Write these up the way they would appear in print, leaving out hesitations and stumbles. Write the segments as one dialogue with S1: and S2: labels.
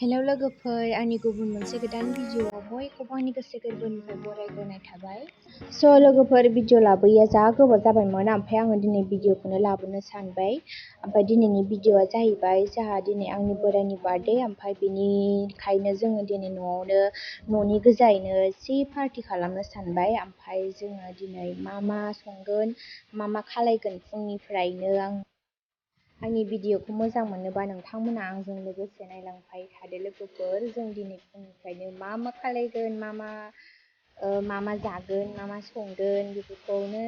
S1: Hello लोगोफोर, आंनि गुबुन मोनसे गोदान भिडिअ'आव बयखौबो आंनि गोसो गोरबोनिफ्राय बरायग्रोनाय थाबाय। लोगोफोर, भिडिअ' लाबोयैया जा गोबाव जाबायमोन, ओमफ्राय आङो दिनै भिडिअ'खौनो लाबोनो सानबाय। ओमफ्राय दिनैनि भिडिअ'आ जाहैबाय जोंहा दिनै आंनि बोराइनि बार्थडे, ओमफ्राय बेनिखायनो जोङो दिनै न'आवनो न'नि गोजायैनो एसे पार्टि खालामनो सानबाय। ओमफ्राय जोङो दिनै मा संगोन, मा खालायगोन फुंनिफ्रायनो आंनि भिडिअ'खौ मोजां मोनोबा नोंथांमोना आंजों लोगोसे नायलांबाय थादो लोगोफोर। जों दिनै फुंनिफ्रायनो मा खालायगोन, मा जागोन, मा संगोन बेफोरखौनो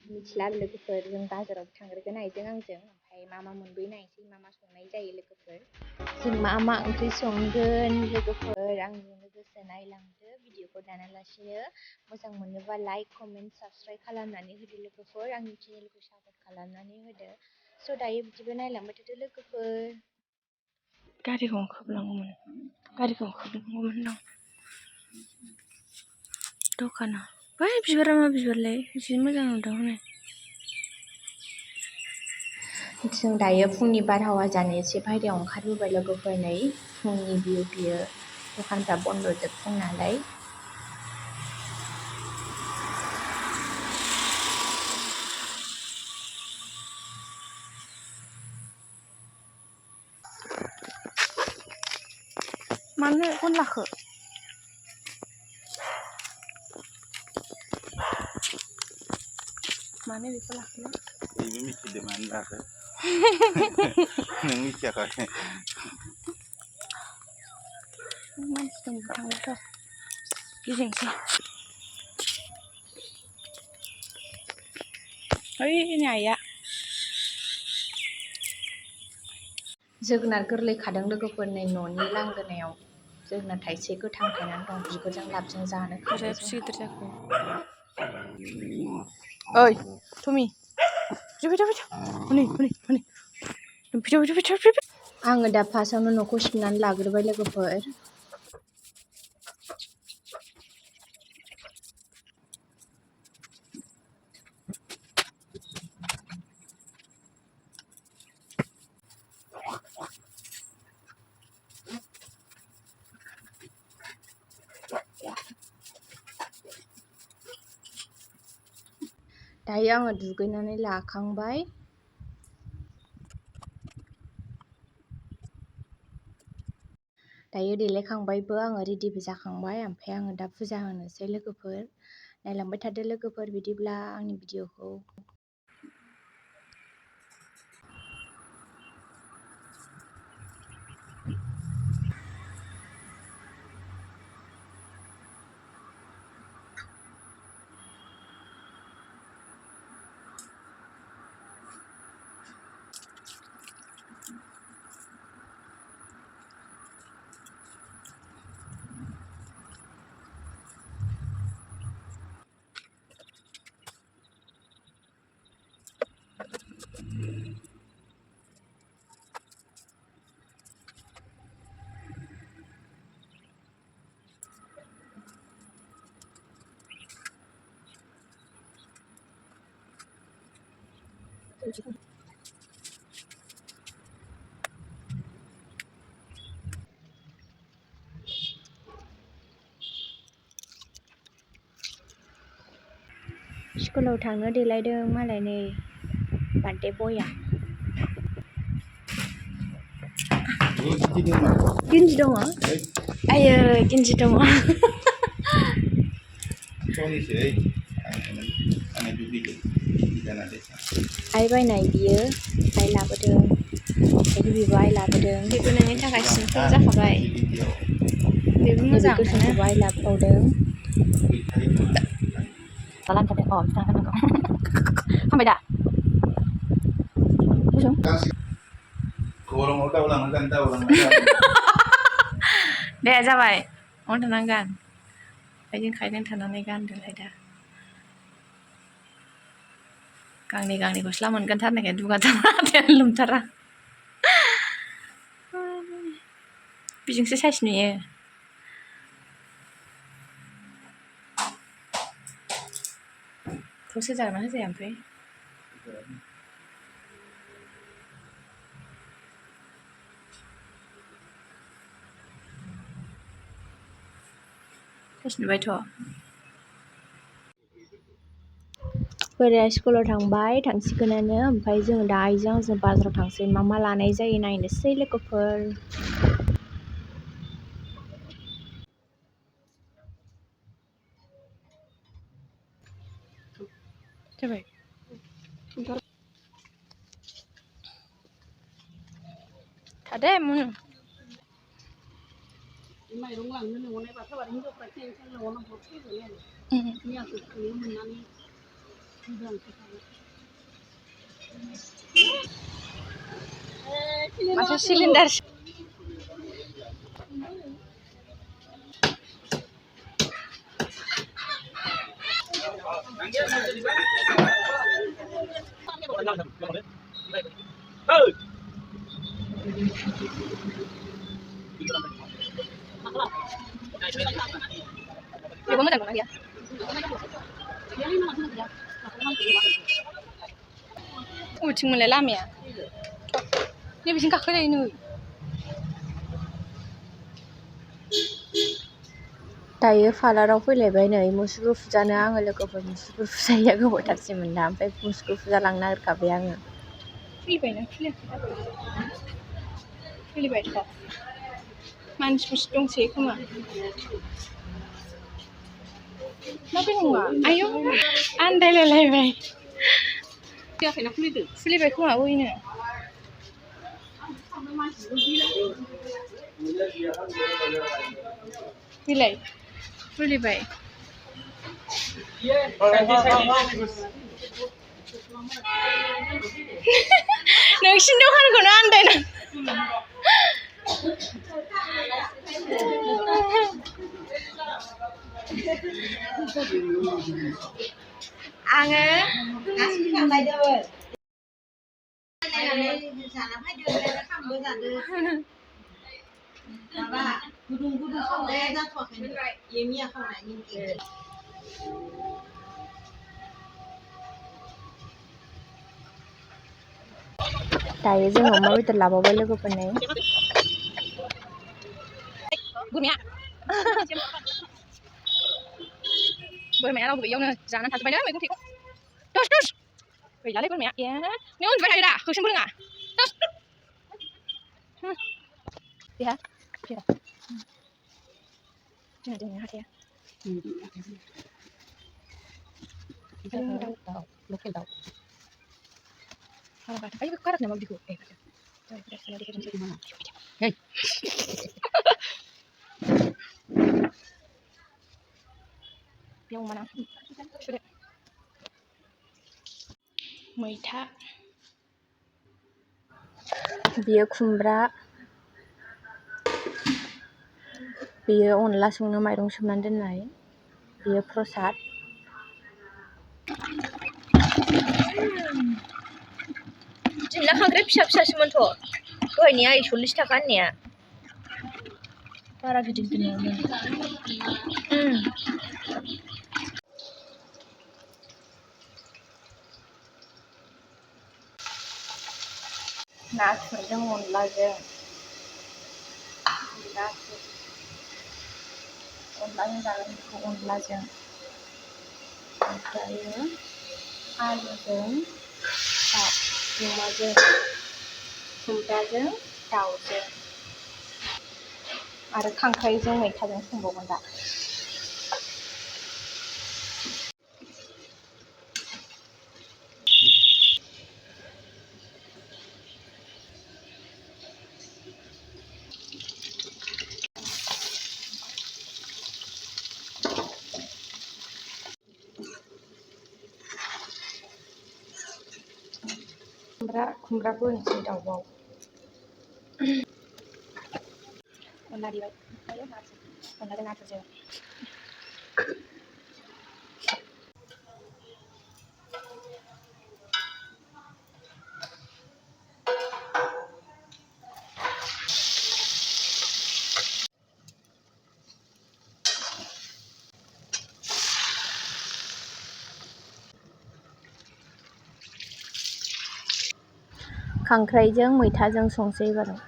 S1: मिथिला लोगोफोर। जों बाजाराव थांग्रोगोन आइजों आंजों, ओमफ्राय मा मोनबोनायसै, मा संनाय जायो लोगोफोर। जों मा ओंख्रि संगोन लोगोफोर, आंजों लोगोसे नायलांदो भिडिअ'खौ दानालासिनो। मोजां मोनोबा लाइक, कमेन्ट, साबस्क्राइब खालामनानै होदो लोगोफोर। आंनि चेनेलखौ सापर्ट खालामनानै होदो। दायो बिदिबो नायलांबाय थादो लोगोफोर। गारिखौ खोबलांगौमोन दं दखाना। बै बिबारा मा बिबारलाय, जि मोजां नुदों हनै। जों दायो फुंनि बारहावा जानो एसे बायहेरायाव ओंखारबोबाय लोगोफोर। नै फुंनि बियो दखानफ्रा बन्द'जोब फुं नालाय। मानो फन लाखो? मानो बेखौ लाखो?
S2: बेबो मिथिदों मानो लाखो। नों मिथियाखै?
S1: मानसिफोरनि थांबाथ' गिदिंसै। ओइ आइया जोगोनार गोरलै खादों लोगोफोर। नै न'नि लांगोनायाव जोगोनार थाइसे गोथां थायनानै दं। बिगुरजों लाबजों जानो खादों जोंहा। ओइ टमि, आङो दा फार्स्टआवनो न'खौ सिबनानै लाग्रोबाय लोगोफोर। दायो आङो दुगैनानै लाखांबाय। दायो देलायखांबायबो, आङो रेडिबो जाखांबाय। ओमफ्राय आङो दा फुजा होनोसै लोगोफोर। नायलांबाय थादो लोगोफोर बिदिब्ला आंनि भिडिअ'खौ। स्कुलाव थांनो देलायदों मालाय नै बार्थडे बयआ। गिन्जि दङ? आयै गिन्जि दङ। आइ बायनाय बियो, आइ लाबोदों। बेबो आइ लाबोदों। बेबो नोंनि थाखाय सिम्पोल जाखाबाय। बेबो मोजां गोसोमखौबो आइ लाबोबावदों। हामबाय दा? दे जाबाय, उन्दुनानै गान। आइजों खायलें थानानै गानदोलाय दा। गांनै गस्ला मोनगानथारनायखाय दुगाथारा, आखायानो लोमथारा। बिजोंसो साइस नुयो। खौसो जागोन ना होजाया ओमफ्राय?
S3: नुबायथ'
S1: बोराया स्कुलाव थांबाय थांसिगोनानो ओमफ्राय जोङो दा आइजों आंजों बाजाराव थांसै मा लानाय जायो नायनोसै लोगोफोर।
S3: जाबाय थादे मुनु
S4: माइरं लांनो लिंहरनाय बाथाबारि हिनजावफ्रा खेंखें लिंहरनांगौ फैगोन आरो मैयासो थांनो मोननानै मोजांसो थांनो
S3: माथो सिलिन्डार बेबो मोजां नङा गैया बबेथिं मोनलाय लामाया नैबेथिं गाखोजायो नै
S1: दायो पार्लाराव फैलायबाय नै मुसुगु फुजानो आङो लोगोफोर मुसुगु फुजाया गोबावथारसैमोन दा ओमफ्राय मुसुगु फुजा लांनो नागिरखाबाय आङो।
S3: खुलिबायना खुलिबायथ' मानसिफोरसो दंसै खोमा माबे नङा आयौ आन्दायलायलायबाय
S4: फैयाखैना खुलिदों
S3: खुलिबाय खोमा बैनो बिलाय खुलिबाय नोंसिनि दखानखौनो आन्दायना आङो
S4: माबा गुदुं खावनाया जाथ'वाखै मैया खावनायनि
S1: दायो जोङो अमा बेदर लाबावबाय लोगोफोरनि
S3: बोरमाया रावबो गैयियावनो जानानै थाजोब्बायनो मैगं थाइगं दस गैलालै बोरमाया ए नों उन्दुबाय थायो दा होसोनबो रोङा बेहा जोंना हाथाया
S4: लकेल दाउ
S3: आय बेखौ गाराखै नामा बिदिखौ बेयाव अमा ना सुदो मैथा
S1: बियो खुमब्रा बियो अनला संनो माइरं सोमनानै दोननाय बियो प्रसाद
S3: दिनैना खांख्राय फिसासोमोनथ' दहायनिया 40 थाखा होननाया बारा गिदिर नङामोन नाथुरजों अनलाजों जागोन बेखौ अनलाजों ओमफ्रायो आलुजों अमाजों खुमब्राजों दाउजों आरो खांख्राइजों मैथाजों संबावगोन दा खुमब्राखौ होनोसै दाउआव अनला देबाय अनलाजों नाथुरजों
S1: खांख्राइजों मैथाजों संसै एबाराव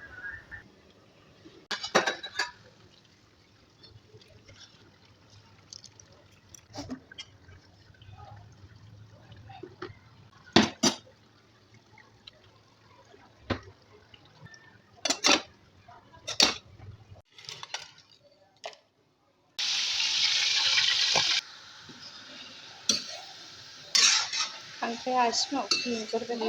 S3: खांख्राया सिमाव नुगोरगोन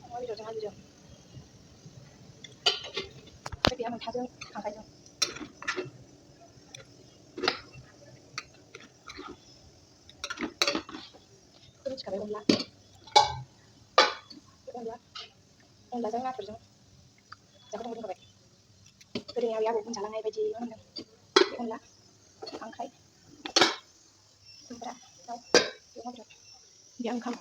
S3: अमा बेदरजों आलुजों ओमफ्राय गैया मैथाजों खांख्रायजों मिथिखाबाय अनलाजों नाथुरजों जाखादोंबो रोंखाबाय गोदोनि आबै आबौमोन जालांनाय बायदि मोनदों अनला खांख्राय खुमब्रा दाउ अमा बेदर बे ओंखाम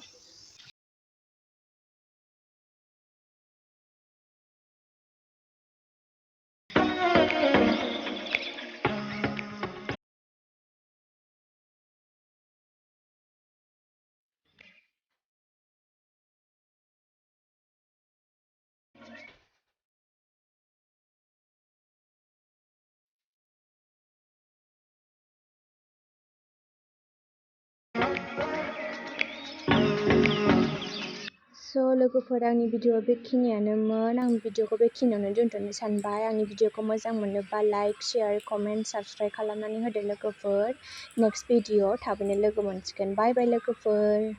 S1: स' लोगोफोर आंनि भिडिअ'आ बेखिनियानोमोन आं भिडिअ'खौ बेखिनियावनो दोनथ'नो सानबाय आंनि भिडिअ'खौ मोजां मोनोबा लाइक शेयार कमेन्ट साबस्क्राइब खालामनानै होदो लोगोफोर नेक्स्ट भिडिअ' थाबैनो लोगो मोनसिगोन बाय बाय लोगोफोर।